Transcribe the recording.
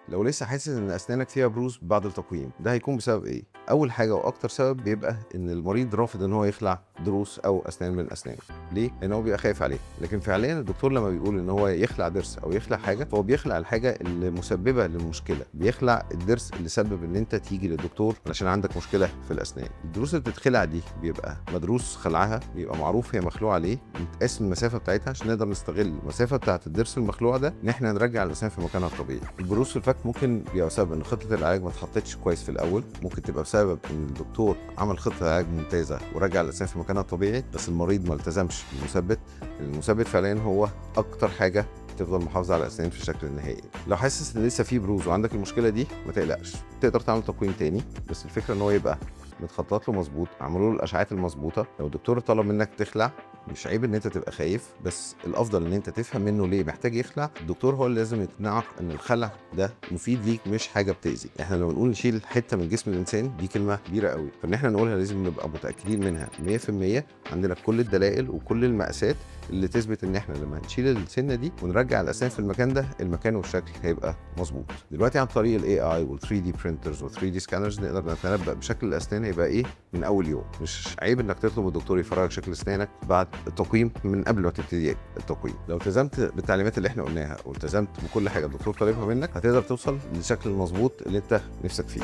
لو لسه حاسس ان اسنانك فيها بروز بعد التقويم، ده هيكون بسبب ايه؟ اول حاجه واكتر سبب بيبقى ان المريض رافض ان هو يخلع ضروس او اسنان من اسنانه. ليه؟ لان هو بيبقى خايف عليه. لكن فعليا الدكتور لما بيقول ان هو يخلع ضرس او يخلع حاجه، فهو بيخلع الحاجه اللي مسببه للمشكله، بيخلع الضرس اللي سبب ان انت تيجي للدكتور علشان عندك مشكله في الاسنان. الضروس اللي بتتخلع دي بيبقى مدروس خلعها، بيبقى معروف هي مخلوعه ليه، بتقاس المسافه بتاعتها عشان نقدر نستغل المسافه بتاعه الضرس المخلوع ده ان احنا نرجع الاسنان في مكانها الطبيعي. البروز في الفك ممكن بيبقى بسبب ان خطه العلاج ما اتحطتش كويس في الاول، ممكن تبقى بسبب ان الدكتور عمل خطه علاج ممتازه ورجع الاسنان في مكانها الطبيعي، بس المريض ما التزمش بالمثبت. المثبت فعليا هو اكتر حاجه تفضل محافظه على الاسنان في الشكل النهائي. لو حاسس ان لسه في بروز وعندك المشكله دي، ما تقلقش، تقدر تعمل تقويم تاني، بس الفكره ان هو يبقى متخطط له مظبوط، عملوا له الاشعاعات المظبوطه. لو الدكتور طلب منك تخلع، مش عيب ان انت تبقى خايف، بس الافضل ان انت تفهم منه ليه محتاج يخلع. الدكتور هو اللي لازم يقنعك ان الخلع ده مفيد ليك، مش حاجه بتاذي. احنا لما بنقول نشيل حته من جسم الانسان، دي كلمه كبيره قوي، فان احنا نقولها لازم نبقى متاكدين منها 100%. عندنا كل الدلائل وكل المقاسات اللي تثبت ان احنا لما هنشيل السنه دي ونرجع الاسنان في المكان ده، المكان والشكل هيبقى مظبوط. دلوقتي عن طريق الاي اي وال 3 دي برينترز وال 3 دي سكانرز نقدر نتنبأ بشكل الاسنان هيبقى ايه من اول يوم. مش عيب انك تطلب الدكتور يفرجك شكل اسنانك بعد التقويم من قبل ما تبتدي التقويم. لو التزمت بالتعليمات اللي احنا قلناها والتزمت بكل حاجه الدكتور طالبها منك، هتقدر توصل للشكل المظبوط اللي انت نفسك فيه.